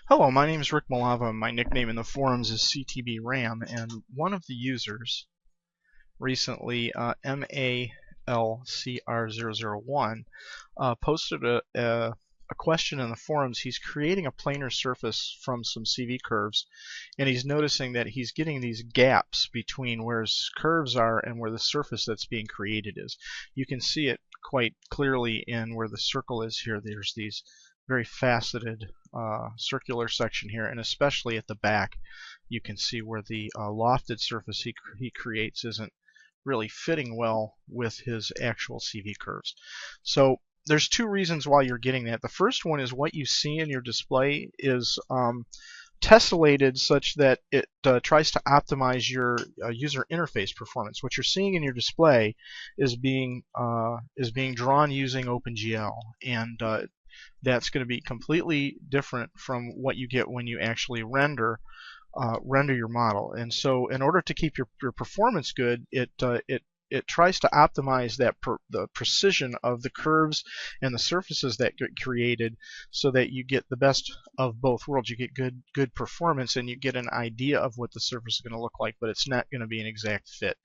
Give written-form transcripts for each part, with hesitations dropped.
Hello, my name is Rick Malava. My nickname in the forums is CTBRAM, and one of the users recently, MALCR001, posted a question in the forums. He's creating a planar surface from some CV curves, and he's noticing that he's getting these gaps between where his curves are and where the surface that's being created is. You can see it quite clearly in where the circle is here. There's these very faceted circular section here, and especially at the back you can see where the lofted surface he creates isn't really fitting well with his actual CV curves. So there's two reasons why you're getting that. The first one is what you see in your display is tessellated such that it tries to optimize your user interface performance. What you're seeing in your display is being drawn using OpenGL, and that's going to be completely different from what you get when you actually render your model. And so in order to keep your performance good, it tries to optimize the precision of the curves and the surfaces that get created so that you get the best of both worlds. You get good performance and you get an idea of what the surface is going to look like, but it's not going to be an exact fit.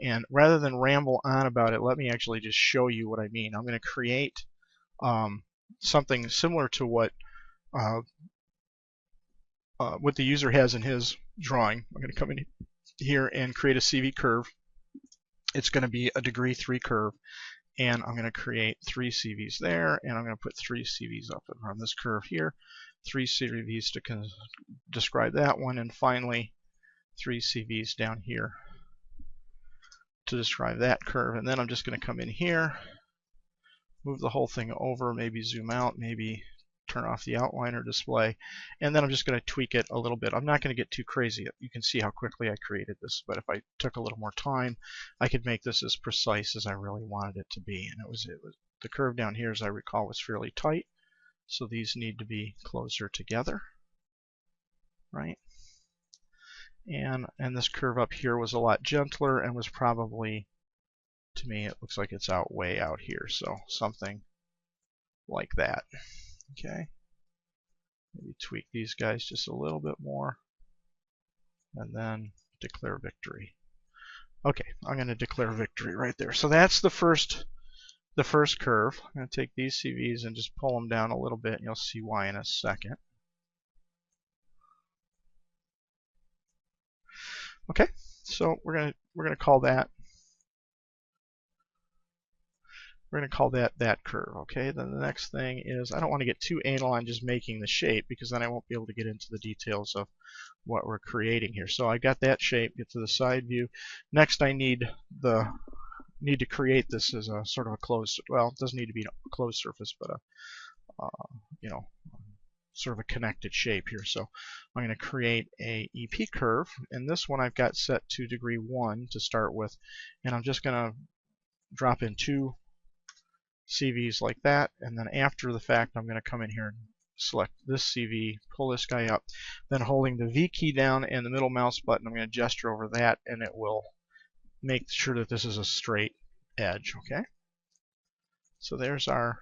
And rather than ramble on about it, let me actually just show you what I mean. I'm going to create something similar to what the user has in his drawing. I'm going to come in here and create a CV curve. It's going to be a degree 3 curve, and I'm going to create 3 CVs there, and I'm going to put 3 CVs up on this curve here, 3 CVs to describe that one, and finally 3 CVs down here to describe that curve. And then I'm just going to come in here, move the whole thing over, maybe zoom out, maybe turn off the outliner display, and then I'm just going to tweak it a little bit. I'm not going to get too crazy. You can see how quickly I created this, but if I took a little more time, I could make this as precise as I really wanted it to be. And it was the curve down here, as I recall, was fairly tight, so these need to be closer together, right? And this curve up here was a lot gentler and was probably, to me, it looks like it's way out here, so something like that. Okay, maybe tweak these guys just a little bit more, and then declare victory. Okay, I'm going to declare victory right there. So that's the first curve. I'm going to take these CVs and just pull them down a little bit, and you'll see why in a second. Okay, so we're going to call that. We're going to call that curve. Okay, then the next thing is, I don't want to get too anal on just making the shape, because then I won't be able to get into the details of what we're creating here. So I got that shape, get to the side view. Next I need to create this as a sort of a closed, well, it doesn't need to be a closed surface, but a you know, sort of a connected shape here. So I'm going to create a EP curve, and this one I've got set to degree 1 to start with, and I'm just going to drop in 2 CVs like that, and then after the fact I'm going to come in here and select this CV, pull this guy up, then holding the V key down and the middle mouse button, I'm going to gesture over that, and it will make sure that this is a straight edge. Okay, so there's our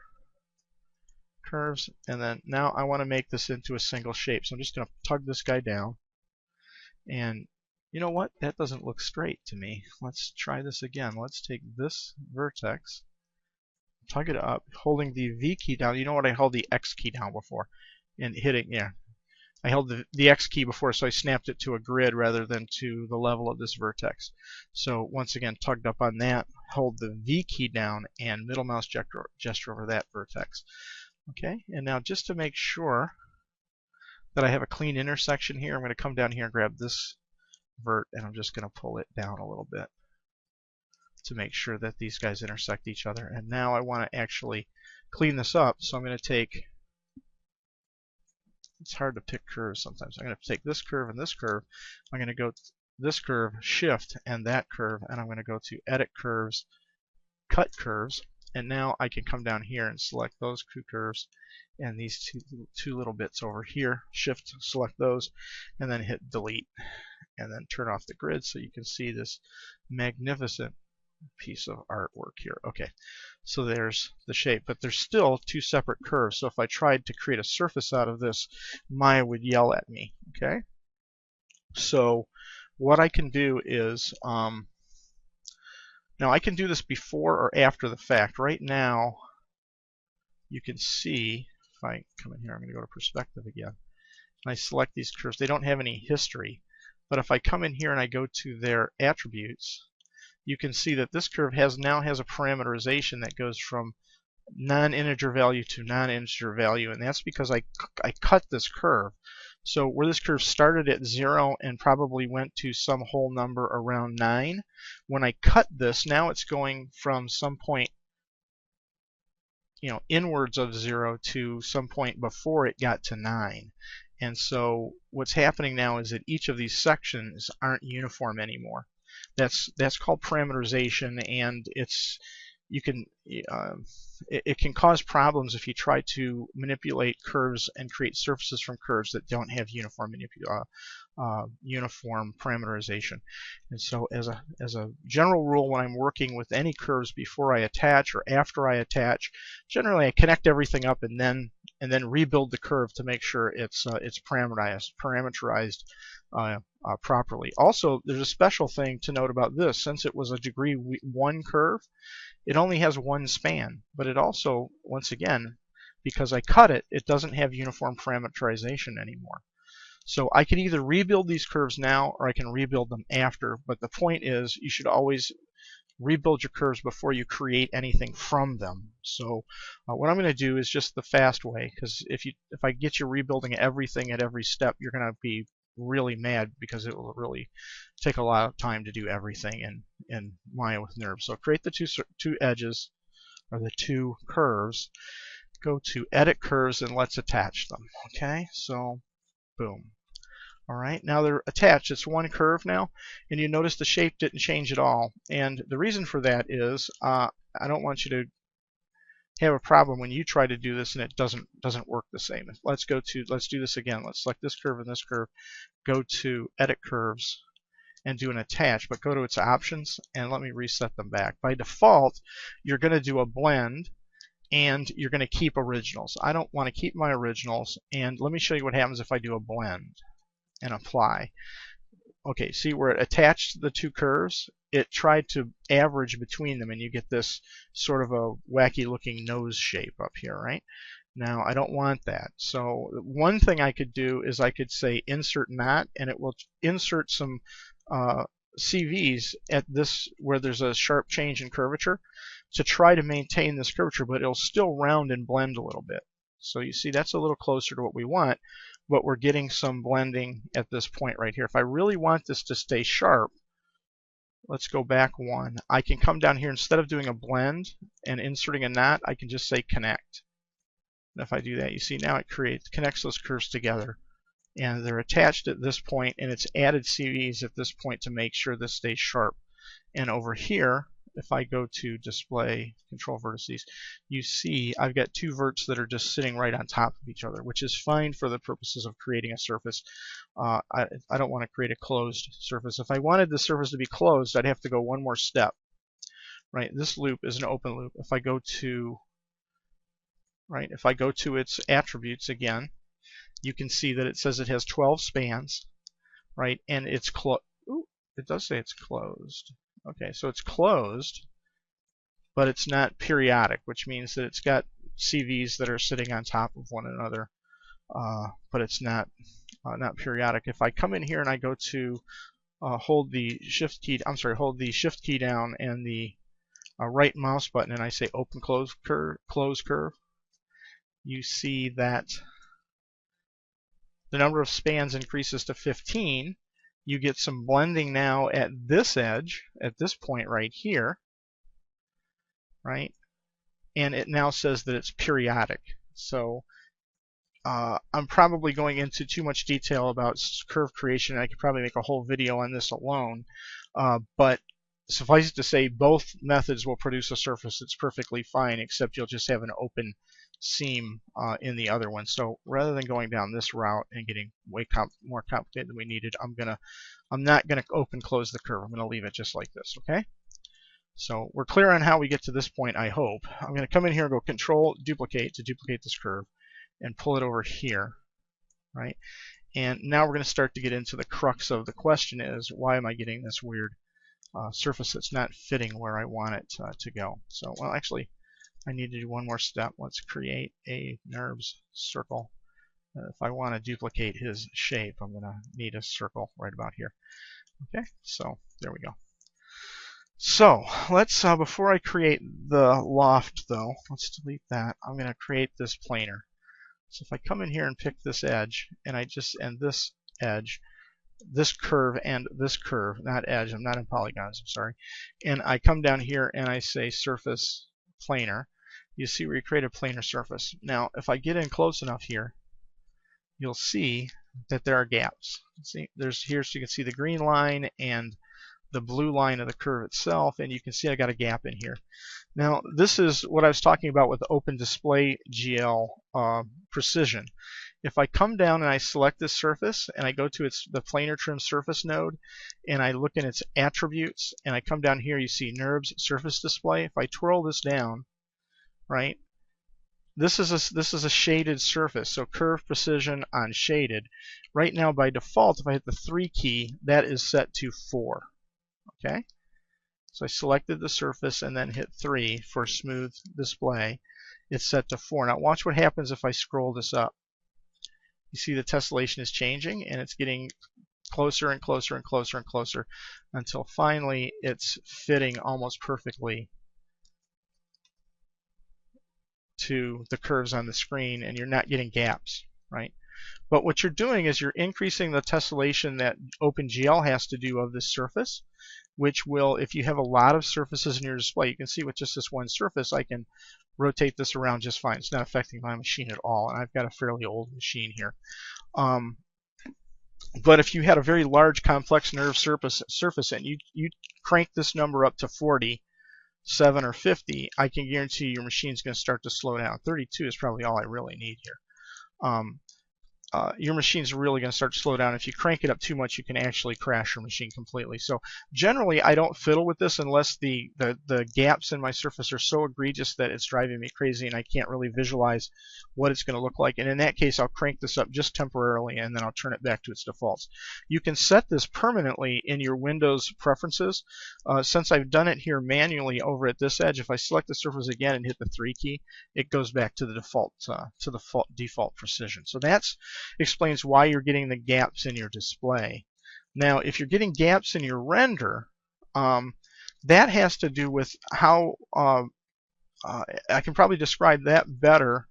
curves, and then now I want to make this into a single shape, so I'm just going to tug this guy down, and you know what, that doesn't look straight to me. Let's try this again. Let's take this vertex, tug it up, holding the V key down. You know what, I held the X key down before, and hitting, yeah, I held the X key before, so I snapped it to a grid rather than to the level of this vertex. So once again, tugged up on that, hold the V key down, and middle mouse gesture over that vertex. Okay, and now just to make sure that I have a clean intersection here, I'm going to come down here and grab this vert, and I'm just going to pull it down a little bit to make sure that these guys intersect each other. And now I want to actually clean this up, so I'm going to take, it's hard to pick curves sometimes. I'm going to take this curve and this curve. I'm going to go this curve, shift, and that curve, and I'm going to go to edit curves, cut curves, and now I can come down here and select those two curves and these two little bits over here, shift, select those, and then hit delete, and then turn off the grid so you can see this magnificent piece of artwork here. Okay, So there's the shape, but there's still two separate curves. So if I tried to create a surface out of this, Maya would yell at me. Okay. So what I can do is, now I can do this before or after the fact. Right now, you can see, if I come in here, I'm going to go to perspective again. And I select these curves. They don't have any history. But if I come in here and I go to their attributes, you can see that this curve now has a parameterization that goes from non-integer value to non-integer value, and that's because I cut this curve. So where this curve started at 0 and probably went to some whole number around 9, when I cut this, now it's going from some point, inwards of 0 to some point before it got to 9. And so what's happening now is that each of these sections aren't uniform anymore. That's called parameterization, and it can cause problems if you try to manipulate curves and create surfaces from curves that don't have uniform parameterization. And so as a general rule, when I'm working with any curves before I attach or after I attach, generally I connect everything up and then rebuild the curve to make sure it's parameterized properly. Also, there's a special thing to note about this. Since it was a degree 1 curve, it only has one span, but it also, once again, because I cut it, it doesn't have uniform parameterization anymore. So I can either rebuild these curves now or I can rebuild them after, but the point is you should always rebuild your curves before you create anything from them. So what I'm going to do is just the fast way, because if I get you rebuilding everything at every step, you're going to be really mad because it will really take a lot of time to do everything in Maya with nurbs. So create the two edges, or the two curves. Go to Edit Curves and let's attach them. Okay, so boom. All right, now they're attached. It's one curve now, and you notice the shape didn't change at all. And the reason for that is I don't want you to have a problem when you try to do this and it doesn't work the same. Let's do this again. Let's select this curve and this curve. Go to Edit Curves and do an attach, but go to its options and let me reset them back. By default, you're going to do a blend and you're going to keep originals. I don't want to keep my originals, and let me show you what happens if I do a blend and apply. Okay, see where it attached the two curves? It tried to average between them, and you get this sort of a wacky looking nose shape up here, right? Now I don't want that. So one thing I could do is I could say insert not, and it will insert some CVs at this where there's a sharp change in curvature to try to maintain this curvature, but it'll still round and blend a little bit. So you see that's a little closer to what we want, but we're getting some blending at this point right here. If I really want this to stay sharp, let's go back one. I can come down here, instead of doing a blend and inserting a knot, I can just say connect. And if I do that, you see now it connects those curves together, and they're attached at this point, and it's added CVs at this point to make sure this stays sharp. And over here, if I go to Display, Control Vertices, you see I've got two verts that are just sitting right on top of each other, which is fine for the purposes of creating a surface. I don't want to create a closed surface. If I wanted the surface to be closed, I'd have to go one more step. Right? This loop is an open loop. If I go to its attributes again, you can see that it says it has 12 spans, right? And it's it does say it's closed. Okay, so it's closed, but it's not periodic, which means that it's got CVs that are sitting on top of one another, but it's not periodic. If I come in here and I go to hold the shift key down and the right mouse button, and I say open close curve, you see that the number of spans increases to 15. You get some blending now at this edge, at this point right here, right? And it now says that it's periodic. So I'm probably going into too much detail about curve creation. I could probably make a whole video on this alone, but suffice it to say, both methods will produce a surface that's perfectly fine, except you'll just have an open seam in the other one. So rather than going down this route and getting way more complicated than we needed, I'm not gonna open close the curve. I'm gonna leave it just like this. Okay. So we're clear on how we get to this point, I hope. I'm going to come in here and go Control Duplicate to duplicate this curve and pull it over here, right? And now we're going to start to get into the crux of the question is, why am I getting this weird surface that's not fitting where I want it to go? So, well, actually, I need to do one more step. Let's create a nurbs circle. If I want to duplicate his shape, I'm going to need a circle right about here. Okay, so there we go. So let's, before I create the loft though, let's delete that. I'm going to create this planar. So if I come in here and pick this edge, and this edge, this curve and this curve, not edge, I'm not in polygons, I'm sorry, and I come down here and I say surface planar, you see we create a planar surface. Now if I get in close enough here, you'll see that there are gaps. See, there's here, so you can see the green line and the blue line of the curve itself, and you can see I got a gap in here. Now this is what I was talking about with the open display GL precision. If I come down and I select this surface and I go to the planar trim surface node and I look in its attributes and I come down here, you see nurbs surface display. If I twirl this down, right, this is a shaded surface, so curve precision on shaded. Right now by default, if I hit the 3 key, that is set to 4. Okay, so I selected the surface and then hit 3 for smooth display. It's set to 4. Now watch what happens if I scroll this up. You see the tessellation is changing and it's getting closer and closer and closer and closer until finally it's fitting almost perfectly to the curves on the screen, and you're not getting gaps, right? But what you're doing is you're increasing the tessellation that OpenGL has to do of this surface, which will, if you have a lot of surfaces in your display, you can see with just this one surface, I can rotate this around just fine. It's not affecting my machine at all, and I've got a fairly old machine here. But if you had a very large, complex nerve surface and you crank this number up to 40, 7 or 50, I can guarantee your machine's going to start to slow down. 32 is probably all I really need here. Your machine's really going to start to slow down. If you crank it up too much, you can actually crash your machine completely. So generally, I don't fiddle with this unless the gaps in my surface are so egregious that it's driving me crazy and I can't really visualize what it's going to look like. And in that case, I'll crank this up just temporarily and then I'll turn it back to its defaults. You can set this permanently in your Windows preferences. Since I've done it here manually over at this edge, if I select the surface again and hit the 3 key, it goes back to the default precision. So that's explains why you're getting the gaps in your display. Now, if you're getting gaps in your render, that has to do with how I can probably describe that better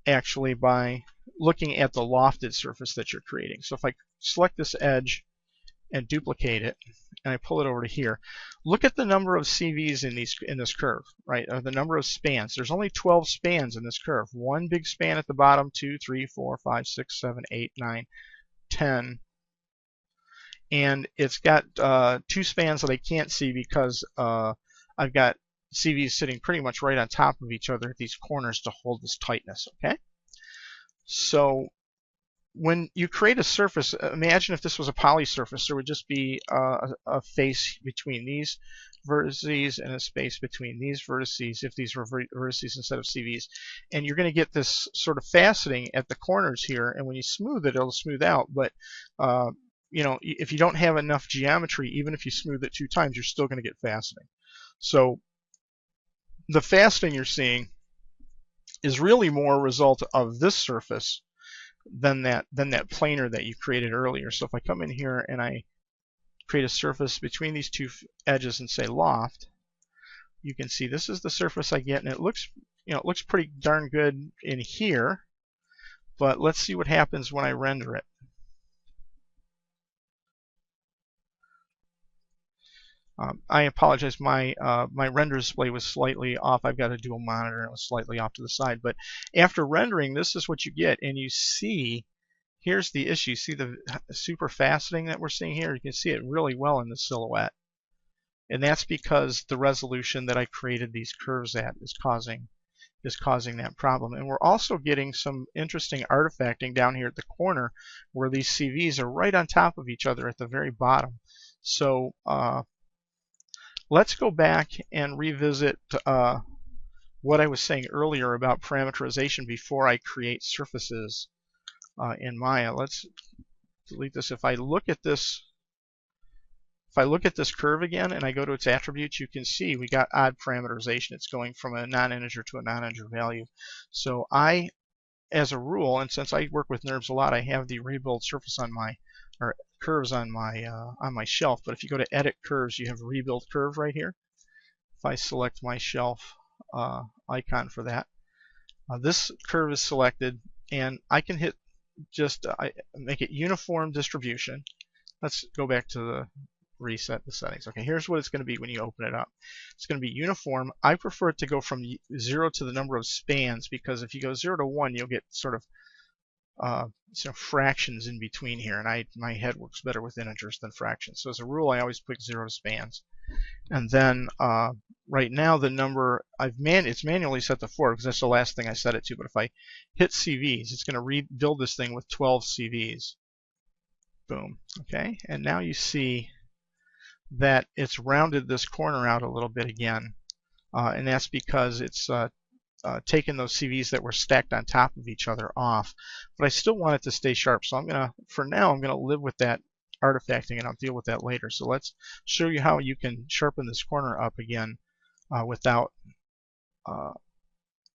actually by looking at the lofted surface that you're creating. So if I select this edge and duplicate it, and I pull it over to here, look at the number of CVs in this curve, right? Or the number of spans. There's only 12 spans in this curve. One big span at the bottom, 2, 3, 4, 5, 6, 7, 8, 9, 10. And it's got 2 spans that I can't see because I've got CVs sitting pretty much right on top of each other at these corners to hold this tightness, okay? So when you create a surface, imagine if this was a poly surface, there would just be a face between these vertices and a space between these vertices if these were vertices instead of CVs. And you're going to get this sort of faceting at the corners here, and when you smooth it, it'll smooth out. But you know, if you don't have enough geometry, even if you smooth it 2 times, you're still going to get faceting. So the faceting you're seeing is really more a result of this surface than that planar that you created earlier. So if I come in here and I create a surface between these 2 edges and say loft, you can see this is the surface I get, and it looks, you know, it looks pretty darn good in here. But let's see what happens when I render it. I apologize, my render display was slightly off. I've got a dual monitor and it was slightly off to the side. But after rendering, this is what you get. And you see, here's the issue. See the super faceting that we're seeing here? You can see it really well in the silhouette. And that's because the resolution that I created these curves at is causing that problem. And we're also getting some interesting artifacting down here at the corner where these CVs are right on top of each other at the very bottom. So let's go back and revisit what I was saying earlier about parameterization before I create surfaces in Maya. Let's delete this. If I look at this curve again and I go to its attributes, you can see we got odd parameterization. It's going from a non-integer to a non-integer value. So I, as a rule, and since I work with NURBS a lot, I have the rebuild surface on my, or curves on my shelf. But if you go to edit curves, you have rebuild curve right here. If I select my shelf icon for that, this curve is selected, and I can hit just make it uniform distribution. Let's go back to the reset the settings. Okay, here's what it's going to be when you open it up. It's going to be uniform. I prefer it to go from 0 to the number of spans, because if you go 0 to 1, you'll get sort of fractions in between here, and my head works better with integers than fractions. So as a rule, I always pick 0 to spans. And then right now the number it's manually set to 4 because that's the last thing I set it to. But if I hit CVs, it's going to rebuild this thing with 12 CVs. Boom. Okay, and now you see that it's rounded this corner out a little bit again, and that's because it's taken those CVs that were stacked on top of each other off. But I still want it to stay sharp, so for now I'm gonna live with that artifacting, and I'll deal with that later. So let's show you how you can sharpen this corner up again without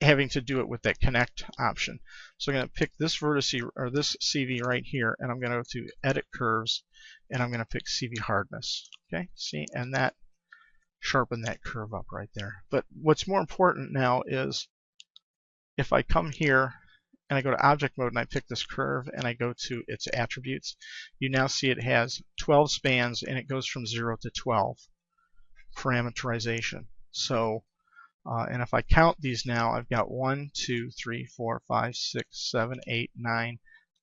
having to do it with that connect option. So I'm going to pick this vertex or this CV right here, and I'm going to go to edit curves, and I'm going to pick CV hardness. Okay, see, and that sharpened that curve up right there. But what's more important now is if I come here and I go to object mode and I pick this curve and I go to its attributes, you now see it has 12 spans and it goes from 0 to 12 parameterization. So and if I count these now, I've got 1, 2, 3, 4, 5, 6, 7, 8, 9,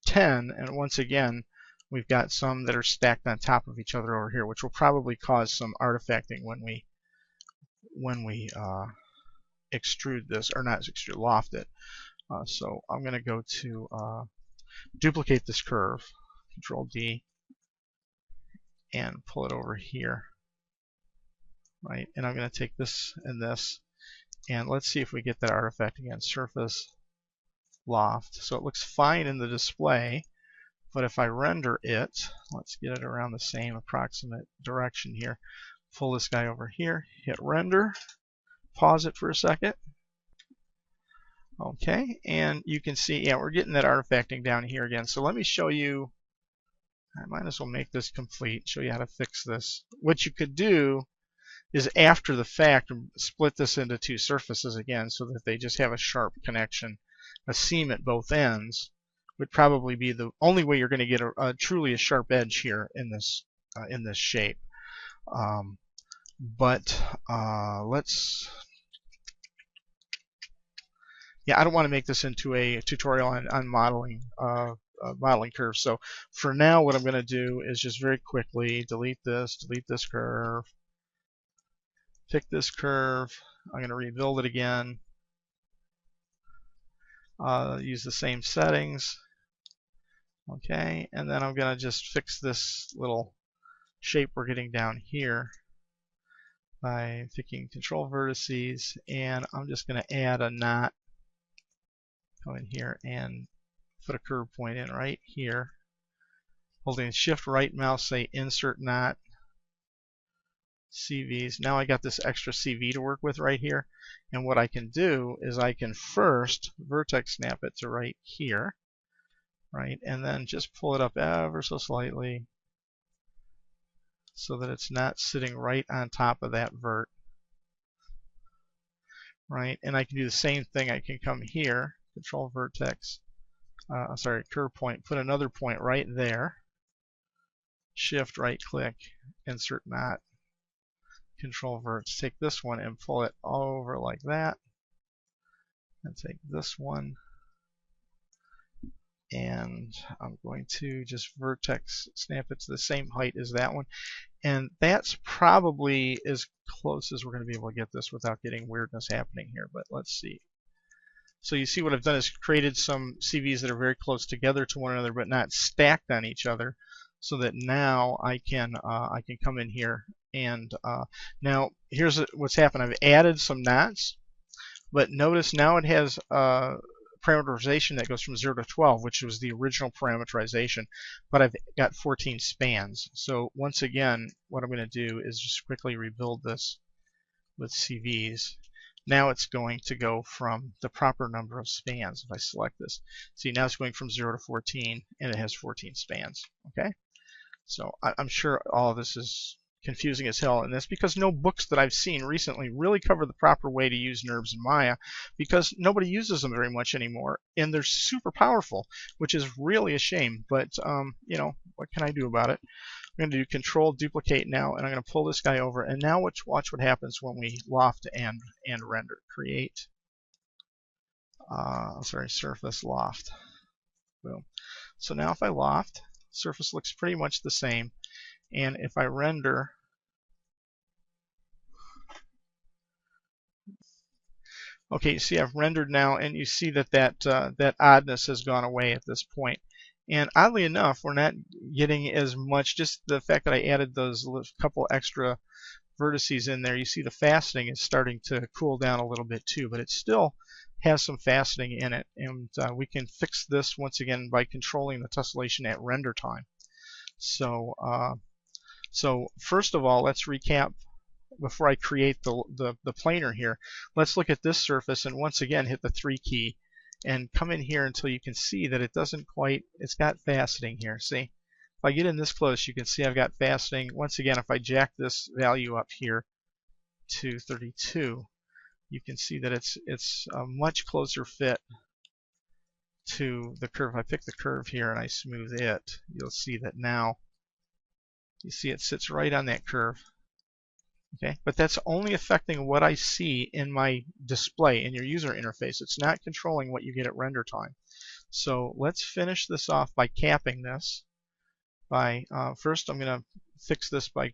10, and once again we've got some that are stacked on top of each other over here, which will probably cause some artifacting when we extrude this, or not extrude, loft it. So I'm going to go to duplicate this curve, Control D, and pull it over here, right? And I'm going to take this and this, and let's see if we get that artifact again. Surface loft. So it looks fine in the display, but if I render it, let's get it around the same approximate direction here. Pull this guy over here, hit render, pause it for a second. Okay, and you can see, yeah, we're getting that artifacting down here again. So let me show you, I might as well make this complete, show you how to fix this. What you could do is after the fact split this into two surfaces again so that they just have a sharp connection. A seam at both ends would probably be the only way you're going to get a truly a sharp edge here in this shape. Let's, yeah, I don't want to make this into a tutorial on modeling modeling curves. So for now, what I'm going to do is just very quickly delete this curve, pick this curve. I'm going to rebuild it again. Use the same settings. Okay, and then I'm going to just fix this little shape we're getting down here by picking control vertices, and I'm just going to add a knot. Go in here and put a curve point in right here. Holding shift right mouse, say insert knot. CVs. Now I got this extra CV to work with right here, and what I can do is I can first vertex snap it to right here, right, and then just pull it up ever so slightly so that it's not sitting right on top of that vert, right, and I can do the same thing. I can come here, control vertex, curve point, put another point right there, shift right click, insert knot, control verts, take this one and pull it over like that, and take this one and I'm going to just vertex snap it to the same height as that one, and that's probably as close as we're going to be able to get this without getting weirdness happening here. But let's see. So you see what I've done is created some CVs that are very close together to one another but not stacked on each other. so that now I can come in here and now here's what's happened. I've added some knots, but notice now it has parameterization that goes from 0 to 12, which was the original parameterization, but I've got 14 spans. So once again, what I'm going to do is just quickly rebuild this with CVs. Now it's going to go from the proper number of spans. If I select this, see, now it's going from 0 to 14, and it has 14 spans. Okay, so I'm sure all of this is confusing as hell, and that's because no books that I've seen recently really cover the proper way to use NURBS in Maya, because nobody uses them very much anymore, and they're super powerful, which is really a shame. But you know, what can I do about it? I'm going to do Control Duplicate now, and I'm going to pull this guy over. And now watch what happens when we loft and render. Create, surface loft. Boom. So now if I loft, surface looks pretty much the same. And if I render, okay, you see I've rendered now, and you see that that oddness has gone away at this point. And oddly enough, we're not getting as much, just the fact that I added those couple extra vertices in there. You see the faceting is starting to cool down a little bit too, but it still has some faceting in it. And we can fix this once again by controlling the tessellation at render time. So so first of all, let's recap before I create the planer here. Let's look at this surface and once again hit the 3 key and come in here until you can see that it doesn't quite, it's got faceting here. See, if I get in this close, you can see I've got faceting. Once again, if I jack this value up here to 32, you can see that it's a much closer fit to the curve. If I pick the curve here and I smooth it, you'll see that now you see it sits right on that curve. Okay, but that's only affecting what I see in my display in your user interface. It's not controlling what you get at render time. So let's finish this off by capping this. By first, I'm going to fix this by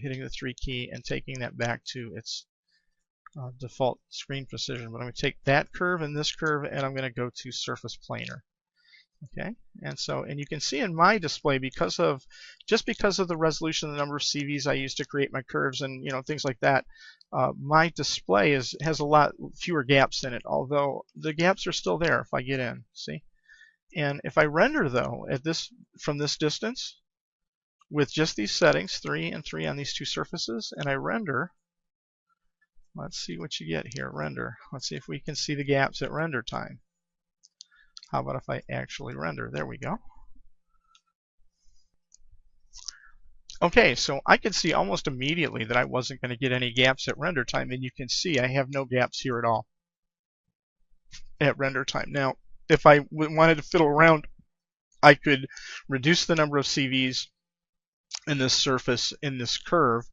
hitting the 3 key and taking that back to its default screen precision. But I'm going to take that curve and this curve, and I'm going to go to surface planar. Okay, and you can see in my display, just because of the resolution, the number of CVs I use to create my curves, and things like that, my display has a lot fewer gaps in it. Although the gaps are still there if I get in. See, and if I render though from this distance with just these settings, 3 and 3 on these two surfaces, and I render. Let's see what you get here. Render. Let's see if we can see the gaps at render time. How about if I actually render? There we go. Okay, so I could see almost immediately that I wasn't going to get any gaps at render time, and you can see I have no gaps here at all at render time. Now, if I wanted to fiddle around, I could reduce the number of CVs in this surface, in this curve,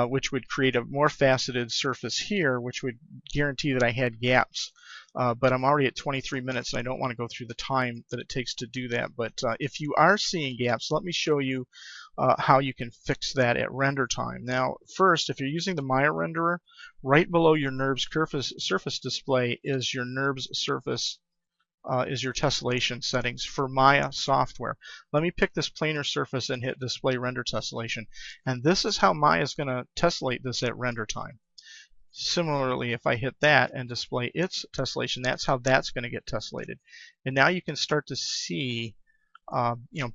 which would create a more faceted surface here, which would guarantee that I had gaps. But I'm already at 23 minutes, and I don't want to go through the time that it takes to do that. But if you are seeing gaps, let me show you how you can fix that at render time. Now, first, if you're using the Maya renderer, right below your NURBS surface display is your NURBS surface, is your tessellation settings for Maya software. Let me pick this planar surface and hit display render tessellation. And this is how Maya is going to tessellate this at render time. Similarly, if I hit that and display its tessellation, that's how that's going to get tessellated. And now you can start to see,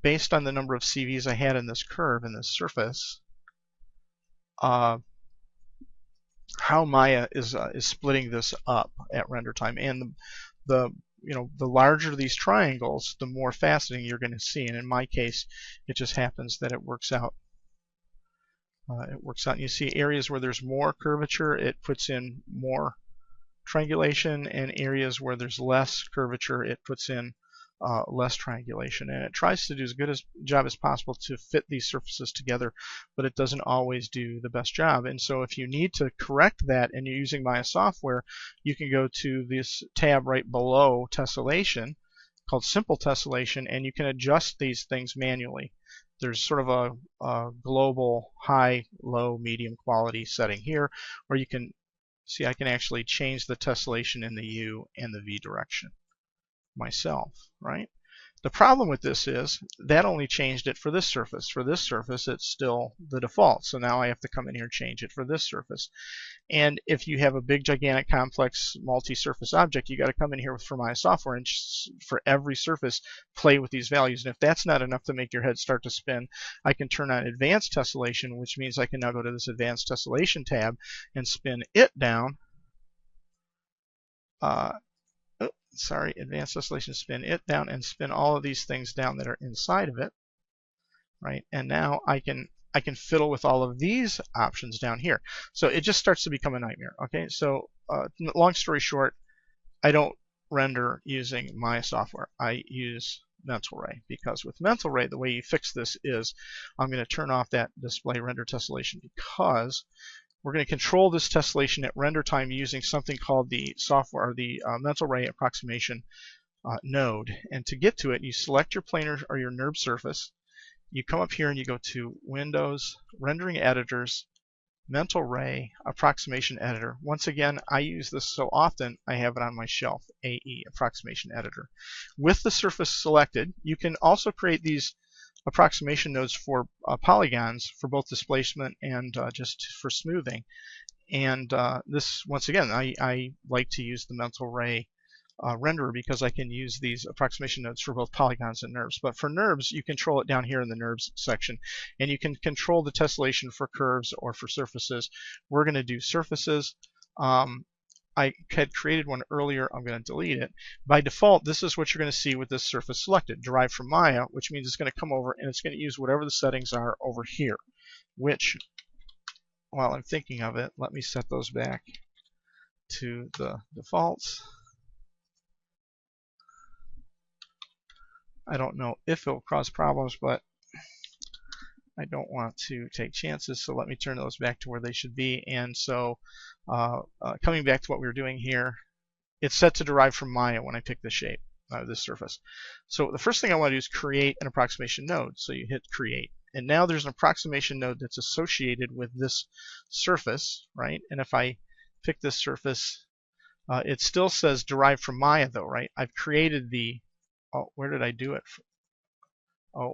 based on the number of CVs I had in this curve, in this surface, how Maya is splitting this up at render time. And the larger these triangles, the more faceting you're going to see. And in my case, it just happens that it works out. And you see areas where there's more curvature, it puts in more triangulation, and areas where there's less curvature, it puts in less triangulation. And it tries to do as good a job as possible to fit these surfaces together, but it doesn't always do the best job. And so if you need to correct that and you're using Maya software, you can go to this tab right below tessellation called Simple Tessellation, and you can adjust these things manually. There's sort of a global high, low, medium quality setting here, or you can see I can actually change the tessellation in the U and the V direction myself, right? The problem with this is that only changed it for this surface. For this surface, it's still the default. So now I have to come in here and change it for this surface. And if you have a big, gigantic, complex, multi-surface object, you got to come in here with for my software and for every surface play with these values. And if that's not enough to make your head start to spin, I can turn on advanced tessellation, which means I can now go to this advanced tessellation tab and spin it down. Advanced tessellation, spin it down and spin all of these things down that are inside of it, right? And now I can fiddle with all of these options down here. So it just starts to become a nightmare. Okay, so long story short, I don't render using my software. I use Mental Ray, because with Mental Ray, the way you fix this is I'm going to turn off that display render tessellation, because we're going to control this tessellation at render time using something called the software, or the Mental Ray approximation node. And to get to it, you select your planar or your NURB surface. You come up here and you go to Windows, Rendering Editors, Mental Ray, Approximation Editor. Once again, I use this so often, I have it on my shelf, AE, Approximation Editor. With the surface selected, you can also create these approximation nodes for polygons for both displacement and just for smoothing. And this, once again, I like to use the Mental Ray renderer, because I can use these approximation nodes for both polygons and NURBs. But for NURBs, you control it down here in the NURBs section, and you can control the tessellation for curves or for surfaces. We're going to do surfaces. I had created one earlier. I'm going to delete it. By default, this is what you're going to see with this surface selected, derived from Maya, which means it's going to come over and it's going to use whatever the settings are over here, which, while I'm thinking of it, let me set those back to the defaults. I don't know if it'll cause problems, but I don't want to take chances, so let me turn those back to where they should be. And so coming back to what we were doing here, it's set to derive from Maya when I pick this shape, this surface. So the first thing I want to do is create an approximation node. So you hit create. And now there's an approximation node that's associated with this surface, right? And if I pick this surface, it still says derived from Maya though, right? I've created the, oh, where did I do it? Oh,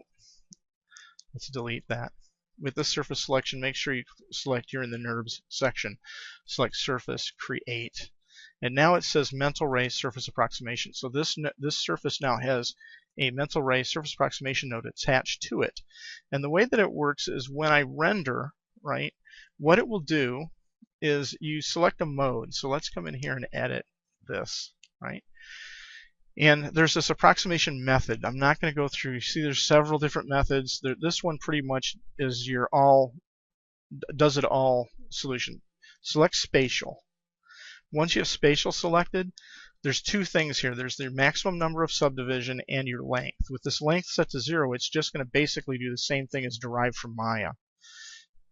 let's delete that. With this surface selection, make sure you select you're in the NURBS section. Select surface, create. And now it says Mental Ray surface approximation. So this surface now has a Mental Ray surface approximation node attached to it. And the way that it works is when I render, right, what it will do is you select a mode. So let's come in here and edit this, right? And there's this approximation method. I'm not going to go through. You see there's several different methods. This one pretty much is your does it all solution. Select spatial. Once you have spatial selected, there's two things here. There's the maximum number of subdivision and your length. With this length set to 0, it's just going to basically do the same thing as derived from Maya.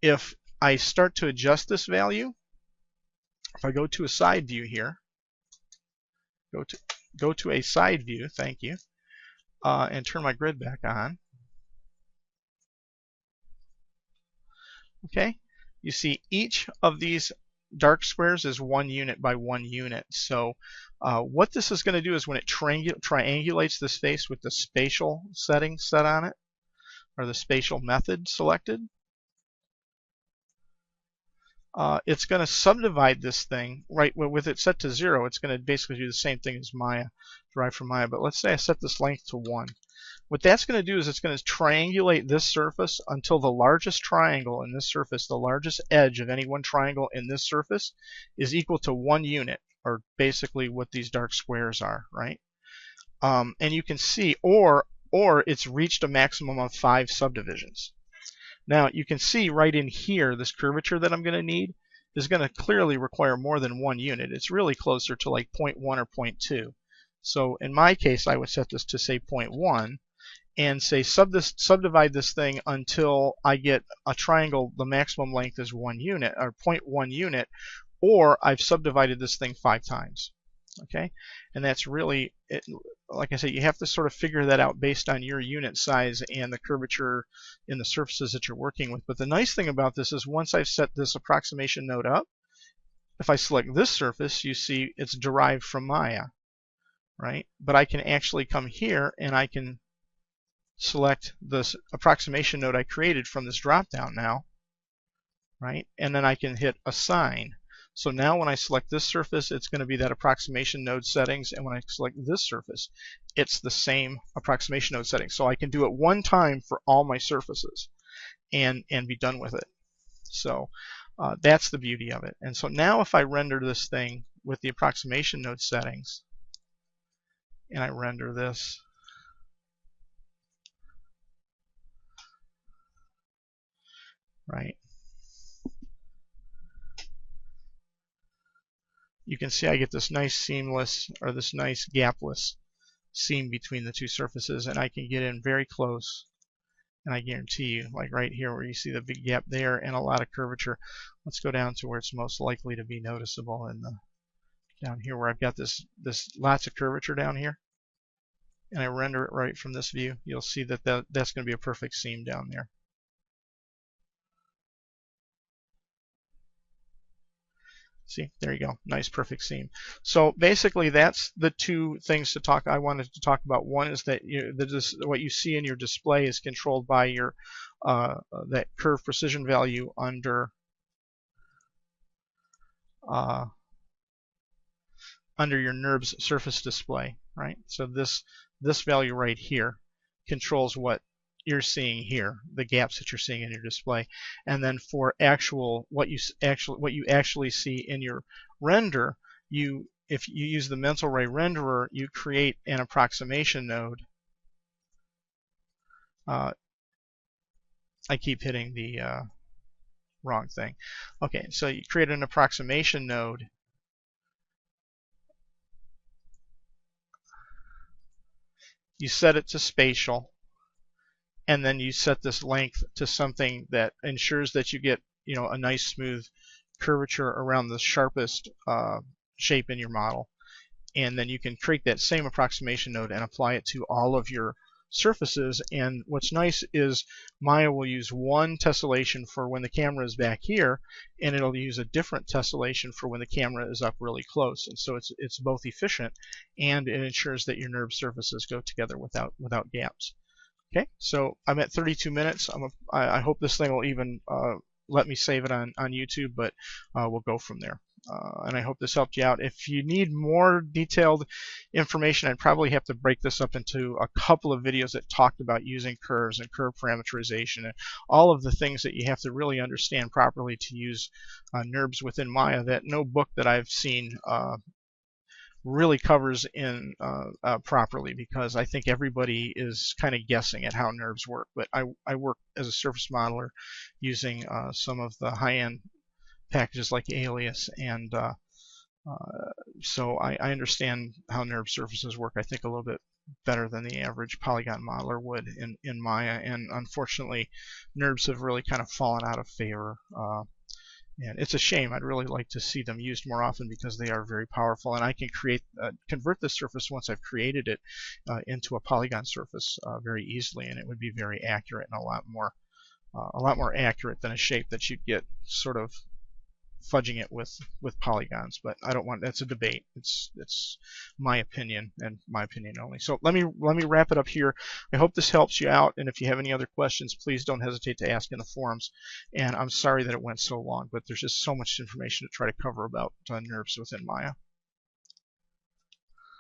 If I start to adjust this value, if I go to a side view here, go to a side view, thank you, and turn my grid back on. Okay, you see each of these dark squares is 1 unit by 1 unit. So what this is going to do is when it triangulates this face with the spatial setting set on it, or the spatial method selected, it's going to subdivide this thing, right, with it set to 0. It's going to basically do the same thing as Maya, derived from Maya. But let's say I set this length to 1. What that's going to do is it's going to triangulate this surface until the largest triangle in this surface, the largest edge of any one triangle in this surface, is equal to 1 unit, or basically what these dark squares are, right? And you can see, or it's reached a maximum of 5 subdivisions. Now you can see right in here, this curvature that I'm going to need is going to clearly require more than 1 unit. It's really closer to like 0.1 or 0.2. So in my case, I would set this to say 0.1 and say subdivide this thing until I get a triangle, the maximum length is 1 unit, or 0.1 unit, or I've subdivided this thing 5 times. Okay, and that's really it. Like I said, you have to sort of figure that out based on your unit size and the curvature in the surfaces that you're working with. But the nice thing about this is once I've set this approximation node up, if I select this surface, you see it's derived from Maya, right? But I can actually come here and I can select this approximation node I created from this drop down now, right? And then I can hit assign. So now when I select this surface, it's going to be that approximation node settings, and when I select this surface, it's the same approximation node settings. So I can do it one time for all my surfaces and be done with it. So that's the beauty of it. And so now if I render this thing with the approximation node settings, and I render this, right, you can see I get this nice seamless, or this nice gapless seam between the two surfaces, and I can get in very close, and I guarantee you, like right here where you see the big gap there and a lot of curvature, let's go down to where it's most likely to be noticeable, in the down here where I've got this lots of curvature down here, and I render it right from this view, you'll see that that's going to be a perfect seam down there. See, there you go, nice perfect seam. So basically that's the two things I wanted to talk about. One is that what you see in your display is controlled by your that curve precision value under your nurbs surface display, right? So this value right here controls what you're seeing here, the gaps that you're seeing in your display. And then for what you actually see in your render, if you use the mental ray renderer, you create an approximation node. I keep hitting the wrong thing. Okay, so you create an approximation node. You set it to spatial, and then you set this length to something that ensures that you get a nice smooth curvature around the sharpest shape in your model. And then you can create that same approximation node and apply it to all of your surfaces. And what's nice is Maya will use one tessellation for when the camera is back here, and it'll use a different tessellation for when the camera is up really close. And so it's both efficient, and it ensures that your NURB surfaces go together without gaps. Okay, so I'm at 32 minutes. I hope this thing will even let me save it on YouTube, but we'll go from there. And I hope this helped you out. If you need more detailed information, I'd probably have to break this up into a couple of videos that talked about using curves and curve parameterization and all of the things that you have to really understand properly to use NURBS within Maya that no book that I've seen really covers in properly, because I think everybody is kind of guessing at how NURBS work. But I work as a surface modeler using some of the high-end packages like Alias, and so I understand how NURB surfaces work, I think, a little bit better than the average polygon modeler would in Maya. And unfortunately, NURBS have really kind of fallen out of favor. And it's a shame. I'd really like to see them used more often, because they are very powerful, and I can convert the surface once I've created it into a polygon surface very easily, and it would be very accurate and a lot more accurate than a shape that you'd get sort of fudging it with polygons. But I don't want, that's a debate. It's my opinion, and my opinion only. So let me wrap it up here. I hope this helps you out, and if you have any other questions, please don't hesitate to ask in the forums. And I'm sorry that it went so long, but there's just so much information to try to cover about NURBS within Maya.